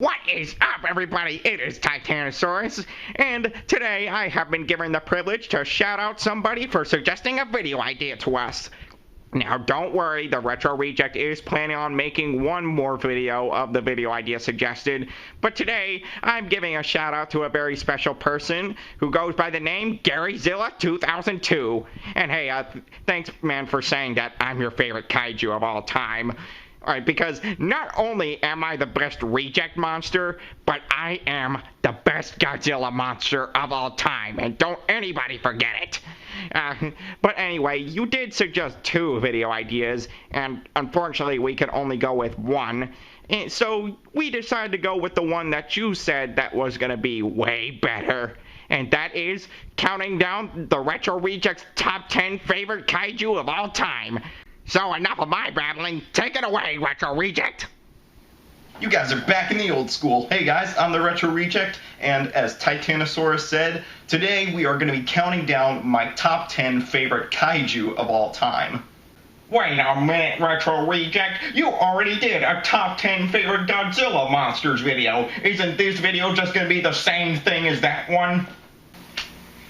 What is up, everybody? It is Titanosaurus, and today I have been given the privilege to shout out somebody for suggesting a video idea to us. Now, don't worry, the Retro Reject is planning on making one more video of the video idea suggested, but today I'm giving a shout out to a very special person who goes by the name GaryZilla2002. And hey, thanks, man, for saying that I'm your favorite kaiju of all time. Alright, because not only am I the best reject monster, but I am the best Godzilla monster of all time, and don't anybody forget it. But anyway, you did suggest two video ideas, and unfortunately we could only go with one. And so we decided to go with the one that you said that was going to be way better. And that is counting down the Retro Rejects top 10 favorite kaiju of all time. So enough of my babbling. Take it away, Retro Reject. You guys are back in the old school. Hey guys, I'm the Retro Reject, and as Titanosaurus said, today we are going to be counting down my top 10 favorite kaiju of all time. Wait a minute, Retro Reject. You already did a top 10 favorite Godzilla monsters video. Isn't this video just going to be the same thing as that one?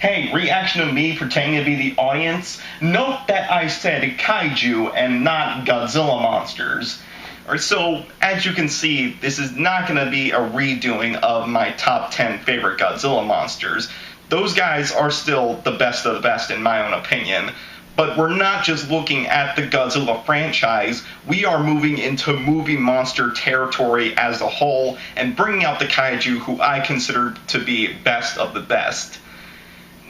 Hey, reaction of me pretending to be the audience. Note that I said kaiju and not Godzilla monsters. So, as you can see, this is not going to be a redoing of my top 10 favorite Godzilla monsters. Those guys are still the best of the best in my own opinion. But we're not just looking at the Godzilla franchise, we are moving into movie monster territory as a whole and bringing out the kaiju who I consider to be best of the best.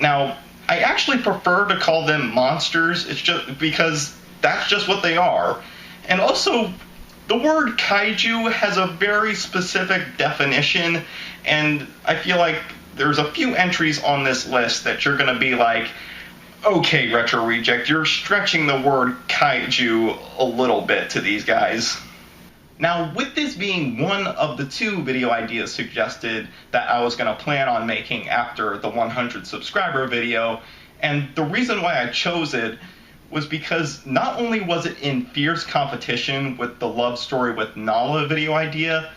Now, I actually prefer to call them monsters, it's just because that's just what they are. And also, the word kaiju has a very specific definition, and I feel like there's a few entries on this list that you're going to be like, okay, Retro Reject, you're stretching the word kaiju a little bit to these guys. Now, with this being one of the two video ideas suggested that I was going to plan on making after the 100 subscriber video, and the reason why I chose it was because not only was it in fierce competition with the Love Story with Nala video idea,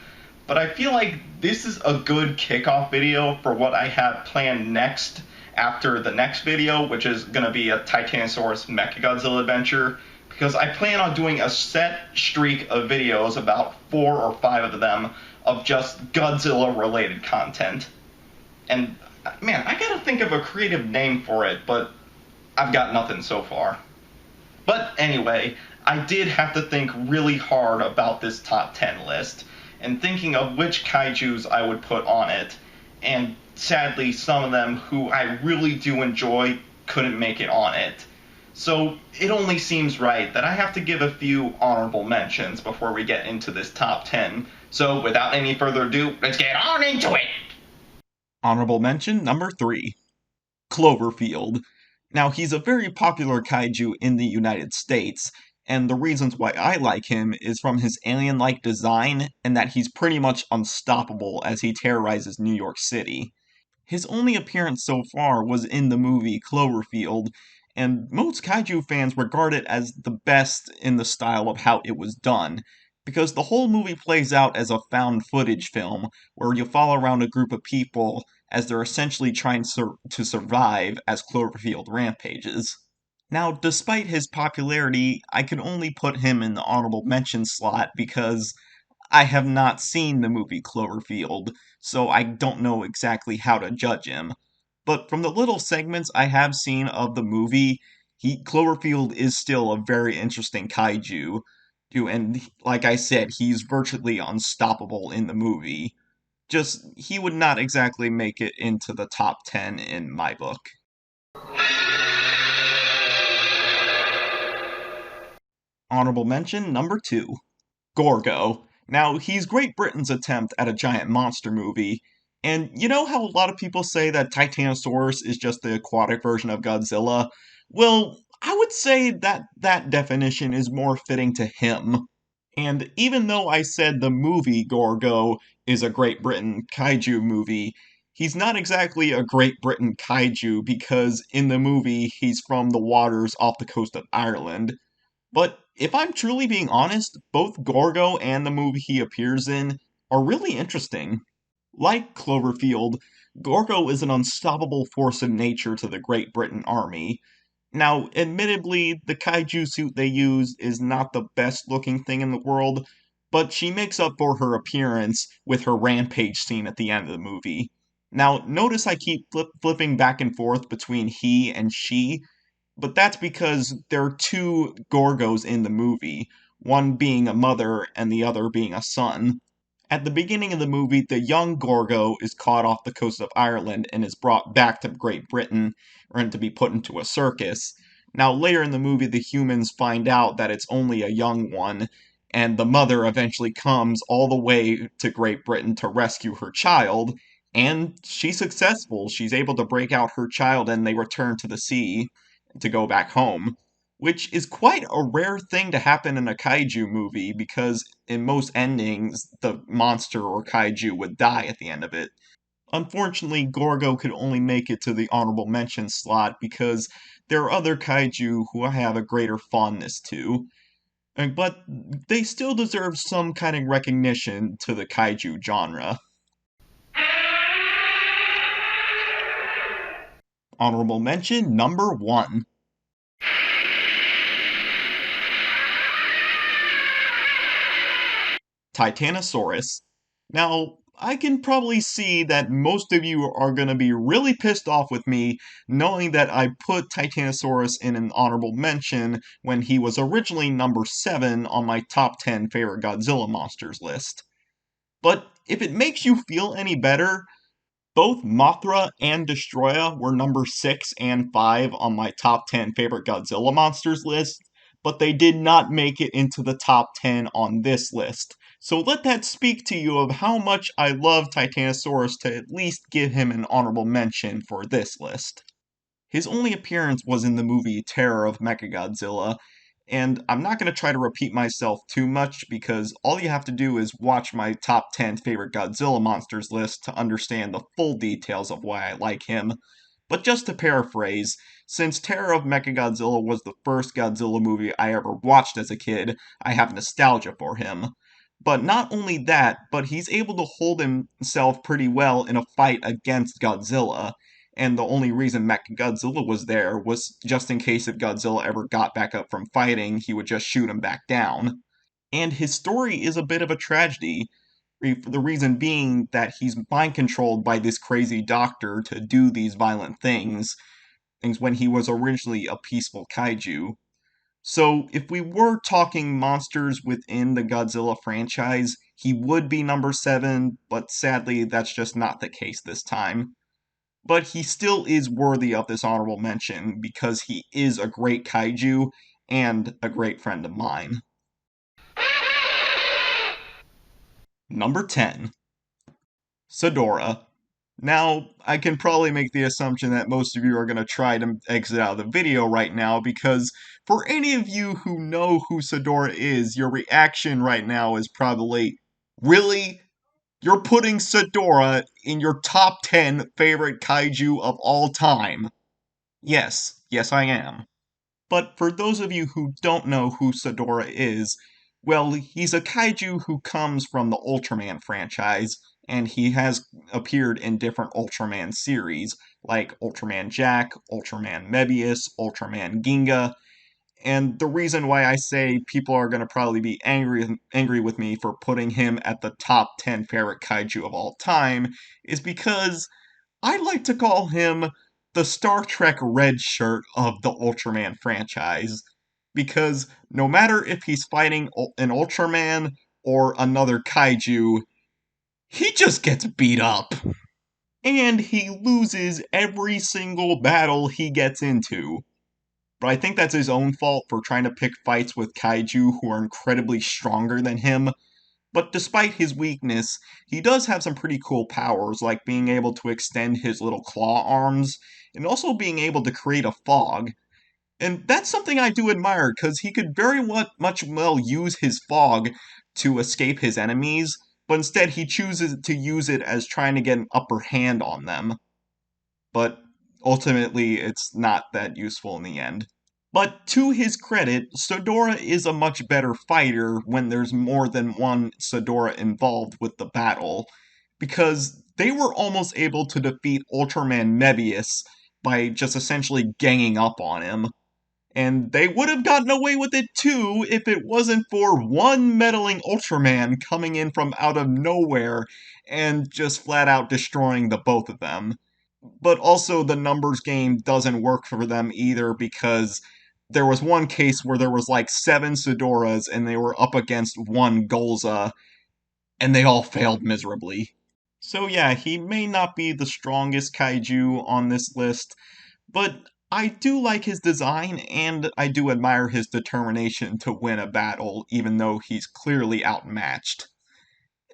but I feel like this is a good kickoff video for what I have planned next after the next video, which is going to be a Titanosaurus Mechagodzilla adventure. Because I plan on doing a set streak of videos, about 4 or 5 of them, of just Godzilla-related content. And, man, I gotta think of a creative name for it, but I've got nothing so far. But anyway, I did have to think really hard about this top 10 list, and thinking of which kaijus I would put on it, and sadly, some of them who I really do enjoy couldn't make it on it. So it only seems right that I have to give a few honorable mentions before we get into this top 10. So without any further ado, let's get on into it! Honorable mention number 3. Cloverfield. Now, he's a very popular kaiju in the United States, and the reasons why I like him is from his alien-like design and that he's pretty much unstoppable as he terrorizes New York City. His only appearance so far was in the movie Cloverfield, and most kaiju fans regard it as the best in the style of how it was done, because the whole movie plays out as a found footage film, where you follow around a group of people as they're essentially trying to survive as Cloverfield rampages. Now, despite his popularity, I can only put him in the honorable mention slot because I have not seen the movie Cloverfield, so I don't know exactly how to judge him. But from the little segments I have seen of the movie, Cloverfield is still a very interesting kaiju. And like I said, he's virtually unstoppable in the movie. Just, he would not exactly make it into the top 10 in my book. Honorable mention number 2. Gorgo. Now, he's Great Britain's attempt at a giant monster movie, and you know how a lot of people say that Titanosaurus is just the aquatic version of Godzilla? Well, I would say that that definition is more fitting to him. And even though I said the movie Gorgo is a Great Britain kaiju movie, he's not exactly a Great Britain kaiju because in the movie he's from the waters off the coast of Ireland. But if I'm truly being honest, both Gorgo and the movie he appears in are really interesting. Like Cloverfield, Gorgo is an unstoppable force of nature to the Great Britain Army. Now, admittedly, the kaiju suit they use is not the best looking thing in the world, but she makes up for her appearance with her rampage scene at the end of the movie. Now, notice I keep flipping back and forth between he and she, but that's because there are two Gorgos in the movie, one being a mother and the other being a son. At the beginning of the movie, the young Gorgo is caught off the coast of Ireland and is brought back to Great Britain and to be put into a circus. Now, later in the movie, the humans find out that it's only a young one, and the mother eventually comes all the way to Great Britain to rescue her child, and she's successful. She's able to break out her child, and they return to the sea to go back home, which is quite a rare thing to happen in a kaiju movie because in most endings, the monster or kaiju would die at the end of it. Unfortunately, Gorgo could only make it to the honorable mention slot because there are other kaiju who I have a greater fondness to, but they still deserve some kind of recognition to the kaiju genre. Honorable mention number 1. Titanosaurus. Now, I can probably see that most of you are going to be really pissed off with me knowing that I put Titanosaurus in an honorable mention when he was originally number 7 on my top 10 favorite Godzilla monsters list. But if it makes you feel any better, both Mothra and Destroya were number 6 and 5 on my top 10 favorite Godzilla monsters list, but they did not make it into the top 10 on this list. So let that speak to you of how much I love Titanosaurus to at least give him an honorable mention for this list. His only appearance was in the movie Terror of Mechagodzilla, and I'm not going to try to repeat myself too much because all you have to do is watch my top 10 favorite Godzilla monsters list to understand the full details of why I like him. But just to paraphrase, since Terror of Mechagodzilla was the first Godzilla movie I ever watched as a kid, I have nostalgia for him. But not only that, but he's able to hold himself pretty well in a fight against Godzilla, and the only reason Mechagodzilla was there was just in case if Godzilla ever got back up from fighting, he would just shoot him back down. And his story is a bit of a tragedy, the reason being that he's mind controlled by this crazy doctor to do these violent things when he was originally a peaceful kaiju. So, if we were talking monsters within the Godzilla franchise, he would be number 7, but sadly, that's just not the case this time. But he still is worthy of this honorable mention because he is a great kaiju and a great friend of mine. Number 10. Sedora. Now, I can probably make the assumption that most of you are going to try to exit out of the video right now because for any of you who know who Sedora is, your reaction right now is probably, really? You're putting Sedora in your top 10 favorite kaiju of all time? Yes, I am. But for those of you who don't know who Sedora is, well, he's a kaiju who comes from the Ultraman franchise, and he has appeared in different Ultraman series, like Ultraman Jack, Ultraman Mebius, Ultraman Ginga, and the reason why I say people are going to probably be angry with me for putting him at the top 10 favorite kaiju of all time is because I like to call him the Star Trek red shirt of the Ultraman franchise. Because no matter if he's fighting an Ultraman or another kaiju, he just gets beat up. And he loses every single battle he gets into. But I think that's his own fault for trying to pick fights with kaiju who are incredibly stronger than him. But despite his weakness, he does have some pretty cool powers, like being able to extend his little claw arms, and also being able to create a fog. And that's something I do admire, because he could very much well use his fog to escape his enemies, but instead he chooses to use it as trying to get an upper hand on them. But ultimately, it's not that useful in the end. But to his credit, Sodora is a much better fighter when there's more than one Sodora involved with the battle, because they were almost able to defeat Ultraman Mebius by just essentially ganging up on him. And they would have gotten away with it too if it wasn't for one meddling Ultraman coming in from out of nowhere and just flat out destroying the both of them. But also, the numbers game doesn't work for them either because there was one case where there was like 7 Sodoras and they were up against one Golza, and they all failed miserably. So yeah, he may not be the strongest kaiju on this list, but I do like his design and I do admire his determination to win a battle, even though he's clearly outmatched.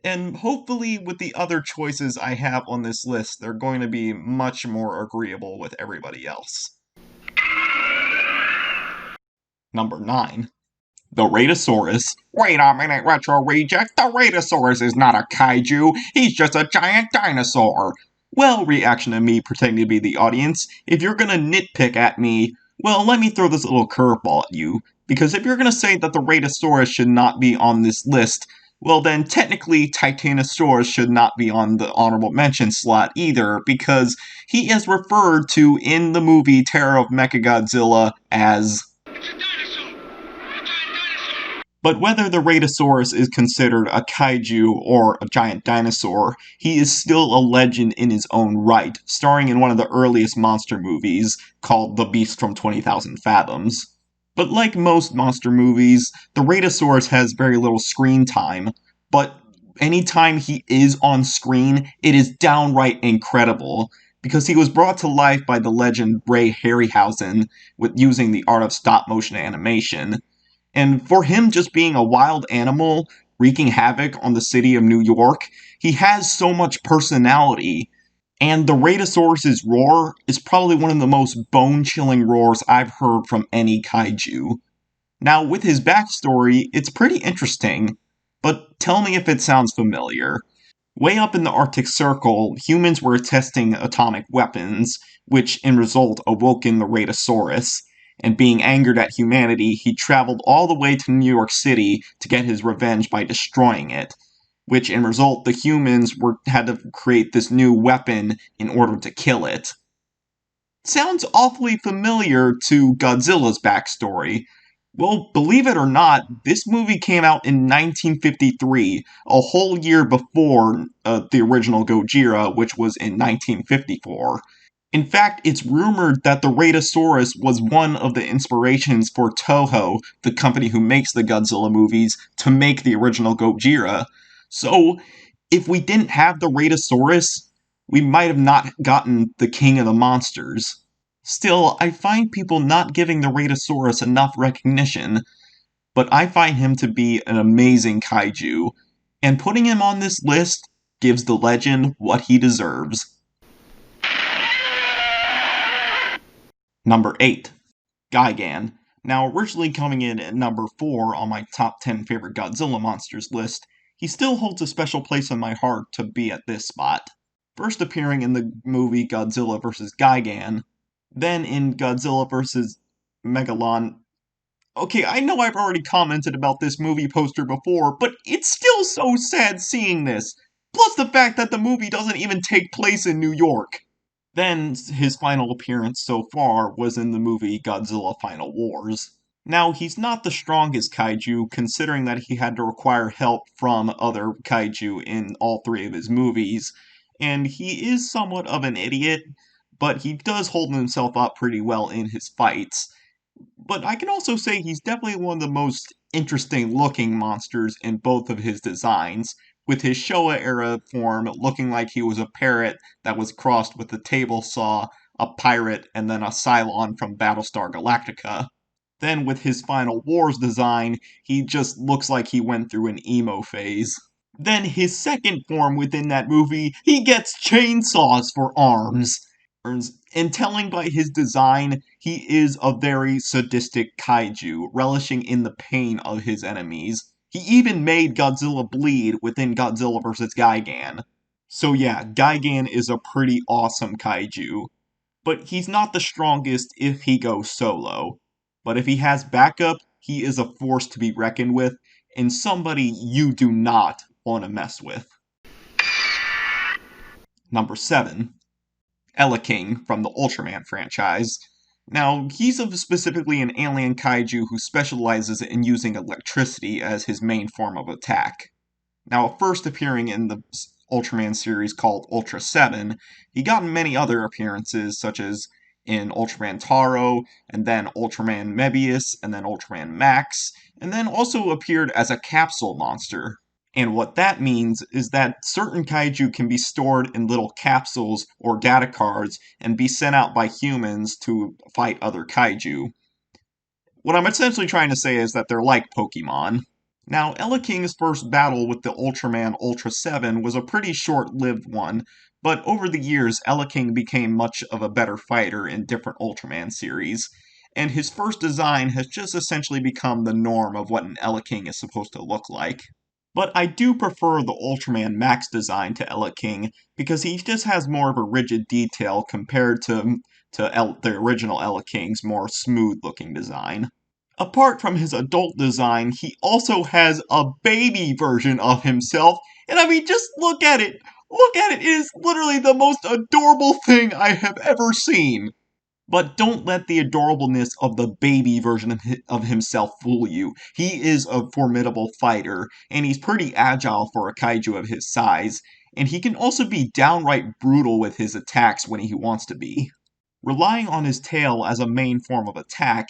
And hopefully, with the other choices I have on this list, they're going to be much more agreeable with everybody else. Number 9. The Radosaurus. Wait a minute, Retro Reject. The Radosaurus is not a kaiju. He's just a giant dinosaur. Well, reaction to me pretending to be the audience, if you're gonna nitpick at me, well, let me throw this little curveball at you. Because if you're gonna say that the Radosaurus should not be on this list, well then technically Titanosaurus should not be on the honorable mention slot either, because he is referred to in the movie Terror of Mechagodzilla as... But whether the Radosaurus is considered a kaiju or a giant dinosaur, he is still a legend in his own right, starring in one of the earliest monster movies, called The Beast from 20,000 Fathoms. But like most monster movies, the Radosaurus has very little screen time, but anytime he is on screen, it is downright incredible, because he was brought to life by the legend Ray Harryhausen with using the art of stop-motion animation. And for him just being a wild animal, wreaking havoc on the city of New York, he has so much personality. And the Radosaurus' roar is probably one of the most bone-chilling roars I've heard from any kaiju. Now, with his backstory, it's pretty interesting, but tell me if it sounds familiar. Way up in the Arctic Circle, humans were testing atomic weapons, which in result awoke in the Radosaurus. And being angered at humanity, he traveled all the way to New York City to get his revenge by destroying it. Which, in result, the humans had to create this new weapon in order to kill it. Sounds awfully familiar to Godzilla's backstory. Well, believe it or not, this movie came out in 1953, a whole year before the original Gojira, which was in 1954. In fact, it's rumored that the Radosaurus was one of the inspirations for Toho, the company who makes the Godzilla movies, to make the original Gojira. So, if we didn't have the Radosaurus, we might have not gotten the King of the Monsters. Still, I find people not giving the Radosaurus enough recognition, but I find him to be an amazing kaiju, and putting him on this list gives the legend what he deserves. Number 8. Gigan. Now, originally coming in at number 4 on my top 10 favorite Godzilla monsters list, he still holds a special place in my heart to be at this spot. First appearing in the movie Godzilla vs. Gigan, then in Godzilla vs. Megalon. Okay, I know I've already commented about this movie poster before, but it's still so sad seeing this. Plus the fact that the movie doesn't even take place in New York. Then, his final appearance so far was in the movie Godzilla Final Wars. Now, he's not the strongest kaiju, considering that he had to require help from other kaiju in all 3 of his movies, and he is somewhat of an idiot, but he does hold himself up pretty well in his fights. But I can also say he's definitely one of the most interesting looking monsters in both of his designs, with his Showa era form looking like he was a parrot that was crossed with a table saw, a pirate, and then a Cylon from Battlestar Galactica. Then with his Final Wars design, he just looks like he went through an emo phase. Then his second form within that movie, he gets chainsaws for arms. And telling by his design, he is a very sadistic kaiju, relishing in the pain of his enemies. He even made Godzilla bleed within Godzilla vs. Gigan. So yeah, Gigan is a pretty awesome kaiju. But he's not the strongest if he goes solo. but if he has backup, he is a force to be reckoned with, and somebody you do not want to mess with. Number 7. King from the Ultraman franchise. Now, he's specifically an alien kaiju who specializes in using electricity as his main form of attack. Now, first appearing in the Ultraman series called Ultra 7, he got many other appearances, such as in Ultraman Taro, and then Ultraman Mebius, and then Ultraman Max, and then also appeared as a capsule monster. And what that means is that certain kaiju can be stored in little capsules or data cards and be sent out by humans to fight other kaiju. What I'm essentially trying to say is that they're like Pokemon. Now, King's first battle with the Ultraman Ultra 7 was a pretty short-lived one, but over the years, King became much of a better fighter in different Ultraman series, and his first design has just essentially become the norm of what an King is supposed to look like. But I do prefer the Ultraman Max design to King because he just has more of a rigid detail compared to the original King's more smooth-looking design. Apart from his adult design, he also has a baby version of himself, and I mean, just look at it! Look at it! It is literally the most adorable thing I have ever seen! But don't let the adorableness of the baby version of himself fool you. He is a formidable fighter, and he's pretty agile for a kaiju of his size, and he can also be downright brutal with his attacks when he wants to be. Relying on his tail as a main form of attack,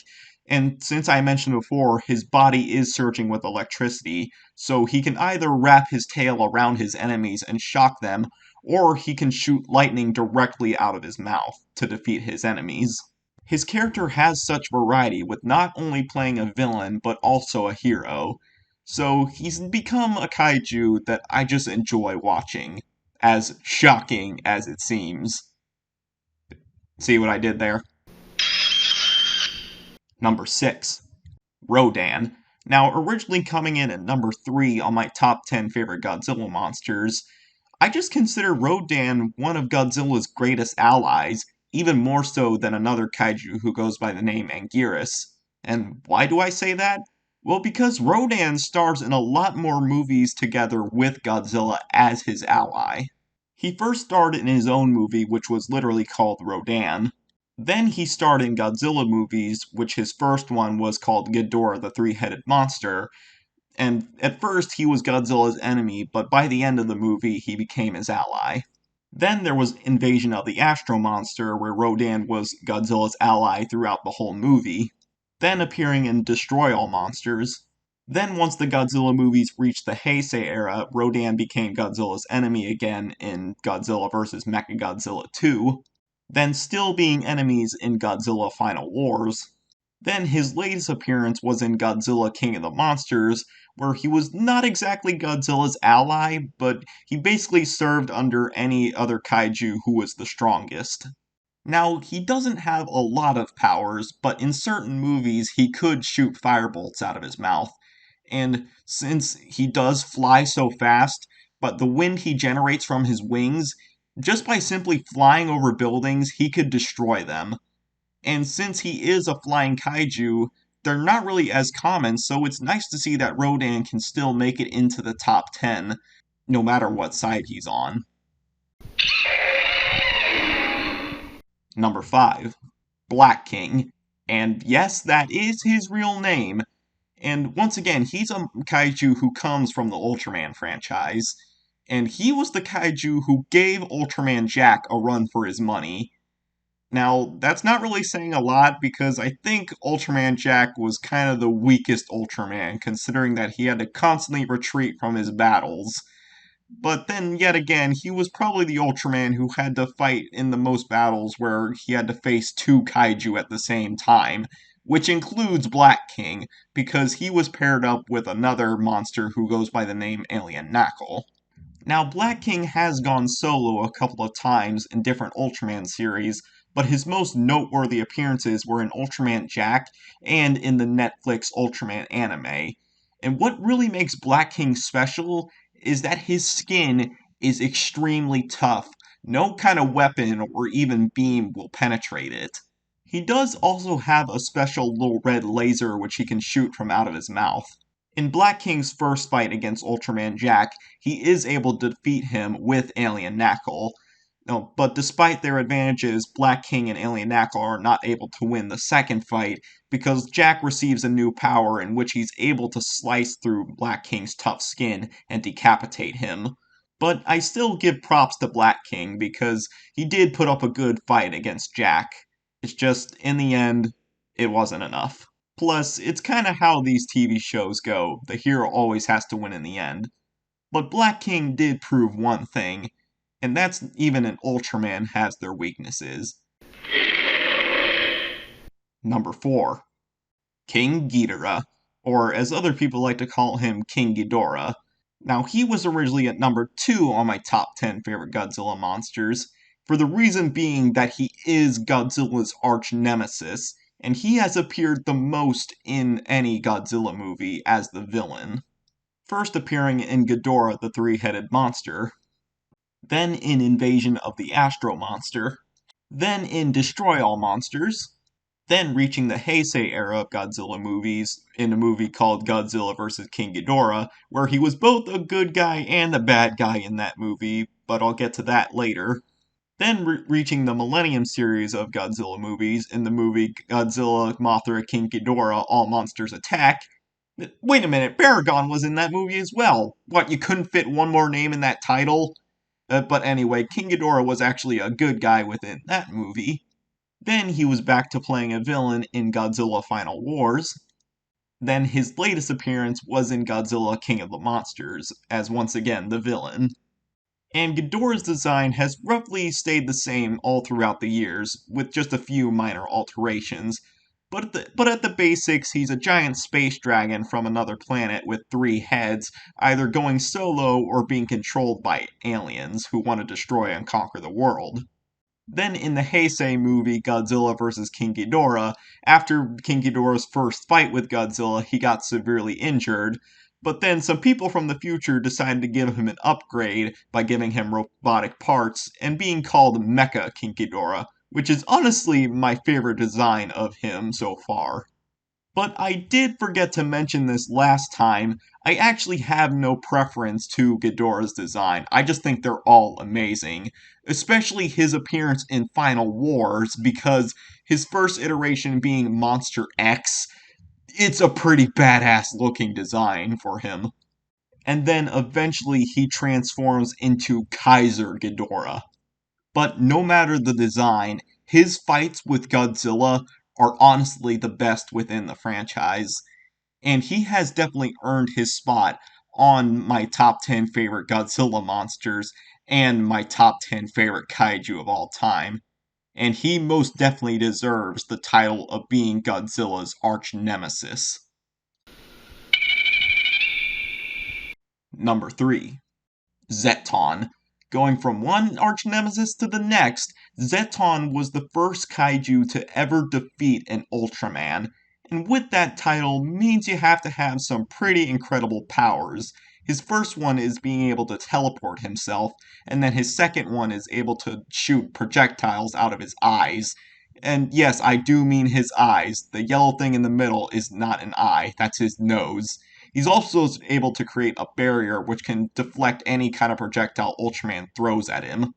and since I mentioned before, his body is surging with electricity, so he can either wrap his tail around his enemies and shock them, or he can shoot lightning directly out of his mouth to defeat his enemies. His character has such variety, with not only playing a villain, but also a hero. So he's become a kaiju that I just enjoy watching, as shocking as it seems. See what I did there? Number 6. Rodan. Now, originally coming in at number 3 on my top 10 favorite Godzilla monsters, I just consider Rodan one of Godzilla's greatest allies, even more so than another kaiju who goes by the name Anguirus. And why do I say that? Well, because Rodan stars in a lot more movies together with Godzilla as his ally. He first starred in his own movie, which was literally called Rodan. Then he starred in Godzilla movies, which his first one was called Ghidorah the Three-Headed Monster, and at first he was Godzilla's enemy, but by the end of the movie he became his ally. Then there was Invasion of the Astro Monster, where Rodan was Godzilla's ally throughout the whole movie. Then appearing in Destroy All Monsters. Then once the Godzilla movies reached the Heisei era, Rodan became Godzilla's enemy again in Godzilla vs. Mechagodzilla 2. Then still being enemies in Godzilla Final Wars. Then his latest appearance was in Godzilla King of the Monsters, where he was not exactly Godzilla's ally, but he basically served under any other kaiju who was the strongest. Now, he doesn't have a lot of powers, but in certain movies he could shoot firebolts out of his mouth. And since he does fly so fast, but the wind he generates from his wings, just by simply flying over buildings, he could destroy them. And since he is a flying kaiju, they're not really as common, so it's nice to see that Rodan can still make it into the top 10, no matter what side he's on. Number 5. Black King. And yes, that is his real name. And once again, he's a kaiju who comes from the Ultraman franchise. And he was the kaiju who gave Ultraman Jack a run for his money. Now, that's not really saying a lot because I think Ultraman Jack was kind of the weakest Ultraman, considering that he had to constantly retreat from his battles. But then, yet again, he was probably the Ultraman who had to fight in the most battles where he had to face two kaiju at the same time, which includes Black King, because he was paired up with another monster who goes by the name Alien Knuckle. Now, Black King has gone solo a couple of times in different Ultraman series, but his most noteworthy appearances were in Ultraman Jack and in the Netflix Ultraman anime. And what really makes Black King special is that his skin is extremely tough. No kind of weapon or even beam will penetrate it. He does also have a special little red laser which he can shoot from out of his mouth. In Black King's first fight against Ultraman Jack, he is able to defeat him with Alien Knuckle. No, but despite their advantages, Black King and Alien Knuckle are not able to win the second fight because Jack receives a new power in which he's able to slice through Black King's tough skin and decapitate him. But I still give props to Black King because he did put up a good fight against Jack. It's just, in the end, it wasn't enough. Plus, it's kinda how these TV shows go. The hero always has to win in the end. But Black King did prove one thing, and that's even an Ultraman has their weaknesses. Number 4. King Ghidorah, or as other people like to call him, King Ghidorah. Now, he was originally at number 2 on my top 10 favorite Godzilla monsters, for the reason being that he is Godzilla's arch nemesis, and he has appeared the most in any Godzilla movie as the villain. First appearing in Ghidorah the Three-Headed Monster, then in Invasion of the Astro Monster, then in Destroy All Monsters, then reaching the Heisei era of Godzilla movies in a movie called Godzilla vs. King Ghidorah, where he was both a good guy and a bad guy in that movie, but I'll get to that later. Then reaching the Millennium series of Godzilla movies in the movie Godzilla, Mothra, King Ghidorah, All Monsters Attack. Wait a minute, Baragon was in that movie as well. What, you couldn't fit one more name in that title? But anyway, King Ghidorah was actually a good guy within that movie. Then he was back to playing a villain in Godzilla Final Wars. Then his latest appearance was in Godzilla King of the Monsters, as once again the villain. And Ghidorah's design has roughly stayed the same all throughout the years, with just a few minor alterations. But at the basics, he's a giant space dragon from another planet with 3 heads, either going solo or being controlled by aliens who want to destroy and conquer the world. Then in the Heisei movie Godzilla vs. King Ghidorah, after King Ghidorah's first fight with Godzilla, he got severely injured, but then some people from the future decided to give him an upgrade by giving him robotic parts and being called Mecha King Ghidorah, which is honestly my favorite design of him so far. But I did forget to mention this last time. I actually have no preference to Ghidorah's design. I just think they're all amazing. Especially his appearance in Final Wars, because his first iteration being Monster X, it's a pretty badass looking design for him. And then eventually he transforms into Kaiser Ghidorah. But no matter the design, his fights with Godzilla are honestly the best within the franchise. And he has definitely earned his spot on my top 10 favorite Godzilla monsters and my top 10 favorite kaiju of all time. And he most definitely deserves the title of being Godzilla's arch nemesis. Number 3. Zeton. Going from one arch nemesis to the next, Zeton was the first kaiju to ever defeat an Ultraman, and with that title means you have to have some pretty incredible powers. His first one is being able to teleport himself, and then his second one is able to shoot projectiles out of his eyes. And yes, I do mean his eyes. The yellow thing in the middle is not an eye, that's his nose. He's also able to create a barrier which can deflect any kind of projectile Ultraman throws at him.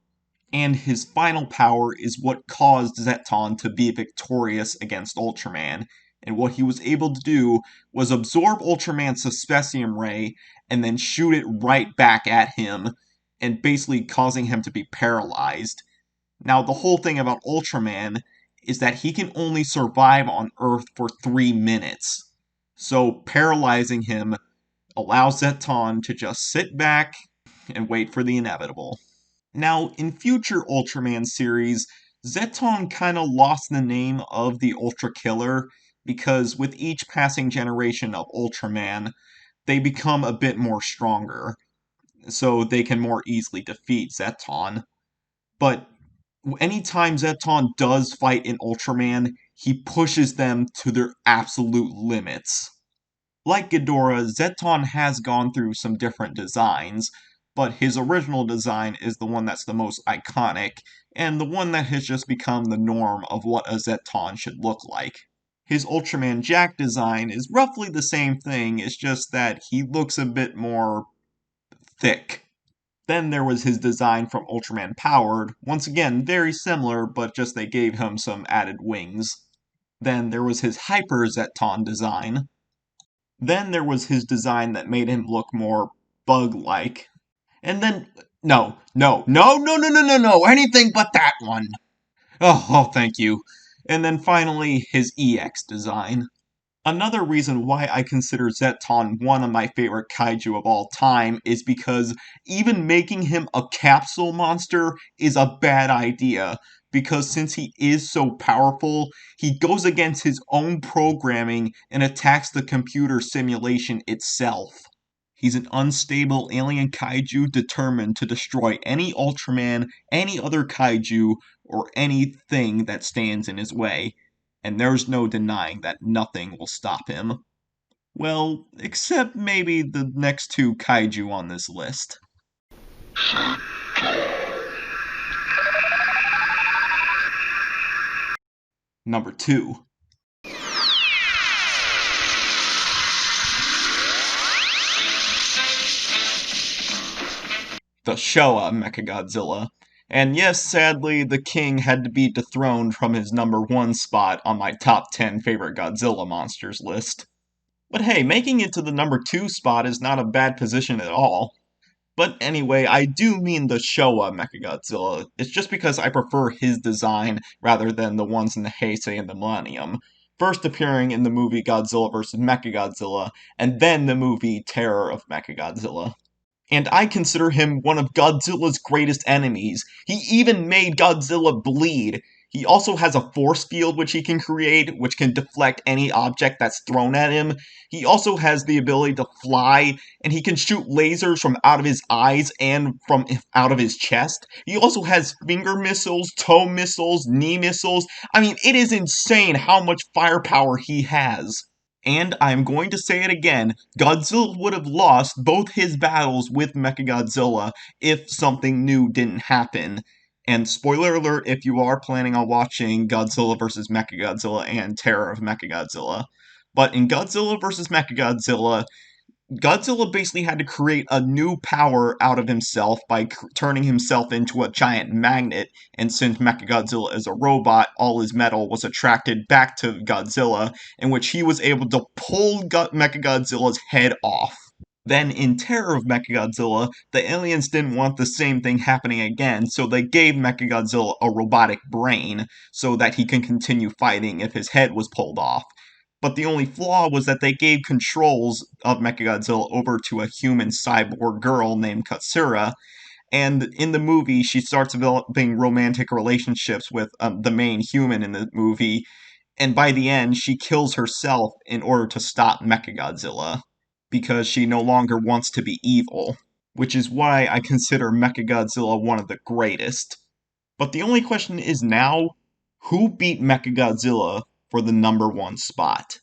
And his final power is what caused Zeton to be victorious against Ultraman. And what he was able to do was absorb Ultraman's Suspicium Ray and then shoot it right back at him, and basically causing him to be paralyzed. Now, the whole thing about Ultraman is that he can only survive on Earth for 3 minutes. So paralyzing him allows Zeton to just sit back and wait for the inevitable. Now, in future Ultraman series, Zeton kinda lost the name of the Ultra Killer because with each passing generation of Ultraman, they become a bit more stronger, so they can more easily defeat Zeton. But anytime Zeton does fight an Ultraman, he pushes them to their absolute limits. Like Ghidorah, Zeton has gone through some different designs, but his original design is the one that's the most iconic, and the one that has just become the norm of what a Zeton should look like. His Ultraman Jack design is roughly the same thing, it's just that he looks a bit more thick. Then there was his design from Ultraman Powered, once again very similar, but just they gave him some added wings. Then there was his Hyper Zeton design. Then there was his design that made him look more bug-like. And then, no, anything but that one! Oh, thank you. And then finally, his EX design. Another reason why I consider Zeton one of my favorite kaiju of all time is because even making him a capsule monster is a bad idea, because since he is so powerful, he goes against his own programming and attacks the computer simulation itself. He's an unstable alien kaiju determined to destroy any Ultraman, any other kaiju, or anything that stands in his way. And there's no denying that nothing will stop him. Well, except maybe the next two kaiju on this list. Number 2. The Showa Mechagodzilla. And yes, sadly, the king had to be dethroned from his number 1 spot on my top 10 favorite Godzilla monsters list. But hey, making it to the number 2 spot is not a bad position at all. But anyway, I do mean the Showa Mechagodzilla. It's just because I prefer his design rather than the ones in the Heisei and the Millennium. First appearing in the movie Godzilla vs. Mechagodzilla, and then the movie Terror of Mechagodzilla. And I consider him one of Godzilla's greatest enemies. He even made Godzilla bleed. He also has a force field which he can create, which can deflect any object that's thrown at him. He also has the ability to fly, and he can shoot lasers from out of his eyes and from out of his chest. He also has finger missiles, toe missiles, knee missiles. I mean, it is insane how much firepower he has. And I'm going to say it again, Godzilla would have lost both his battles with Mechagodzilla if something new didn't happen. And spoiler alert if you are planning on watching Godzilla vs. Mechagodzilla and Terror of Mechagodzilla. But in Godzilla vs. Mechagodzilla, Godzilla basically had to create a new power out of himself by turning himself into a giant magnet, and since Mechagodzilla is a robot, all his metal was attracted back to Godzilla, in which he was able to pull Mechagodzilla's head off. Then, in Terror of Mechagodzilla, the aliens didn't want the same thing happening again, so they gave Mechagodzilla a robotic brain, so that he can continue fighting if his head was pulled off. But the only flaw was that they gave controls of Mechagodzilla over to a human cyborg girl named Katsura, and in the movie she starts developing romantic relationships with the main human in the movie, and by the end she kills herself in order to stop Mechagodzilla, because she no longer wants to be evil, which is why I consider Mechagodzilla one of the greatest. But the only question is now, who beat Mechagodzilla for the number 1 spot?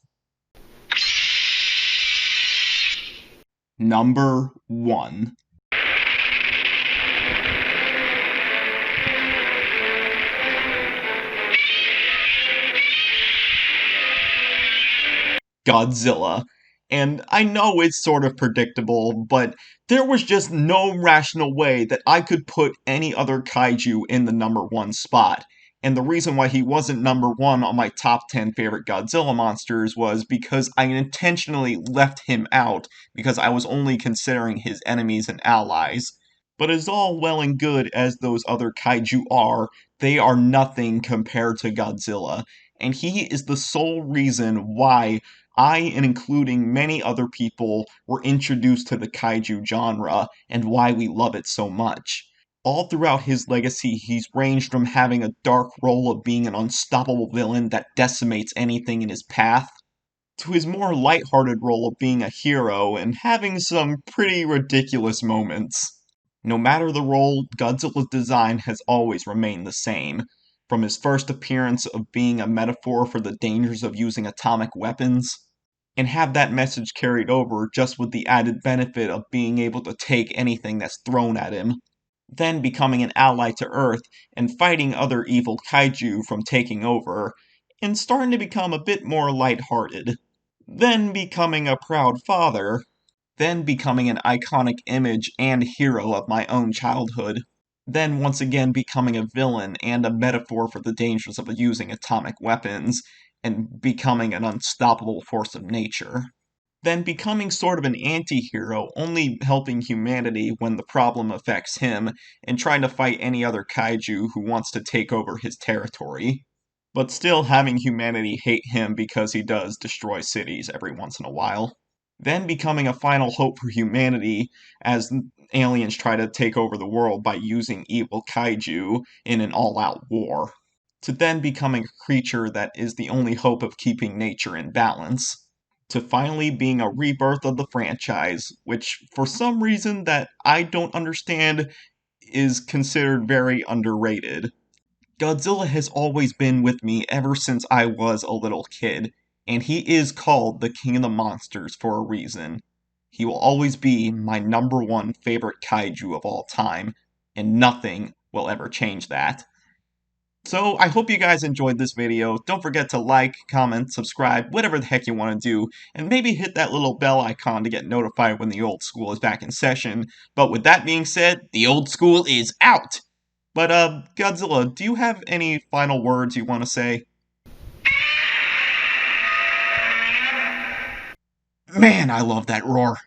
Number 1. Godzilla. And I know it's sort of predictable, but there was just no rational way that I could put any other kaiju in the number 1 spot. And the reason why he wasn't number 1 on my top 10 favorite Godzilla monsters was because I intentionally left him out, because I was only considering his enemies and allies. But as all well and good as those other kaiju are, they are nothing compared to Godzilla. And he is the sole reason why I, and including many other people, were introduced to the kaiju genre, and why we love it so much. All throughout his legacy, he's ranged from having a dark role of being an unstoppable villain that decimates anything in his path, to his more lighthearted role of being a hero and having some pretty ridiculous moments. No matter the role, Godzilla's design has always remained the same, from his first appearance of being a metaphor for the dangers of using atomic weapons, and have that message carried over just with the added benefit of being able to take anything that's thrown at him. Then becoming an ally to Earth and fighting other evil kaiju from taking over, and starting to become a bit more lighthearted. Then becoming a proud father, then becoming an iconic image and hero of my own childhood, then once again becoming a villain and a metaphor for the dangers of using atomic weapons, and becoming an unstoppable force of nature. Then becoming sort of an anti hero, only helping humanity when the problem affects him, and trying to fight any other kaiju who wants to take over his territory. But still having humanity hate him because he does destroy cities every once in a while. Then becoming a final hope for humanity as aliens try to take over the world by using evil kaiju in an all out war. To then becoming a creature that is the only hope of keeping nature in balance. To finally being a rebirth of the franchise, which for some reason that I don't understand is considered very underrated. Godzilla has always been with me ever since I was a little kid, and he is called the King of the Monsters for a reason. He will always be my number one favorite kaiju of all time, and nothing will ever change that. So I hope you guys enjoyed this video. Don't forget to like, comment, subscribe, whatever the heck you want to do, and maybe hit that little bell icon to get notified when the old school is back in session. But with that being said, the old school is out! But, Godzilla, do you have any final words you want to say? Man, I love that roar.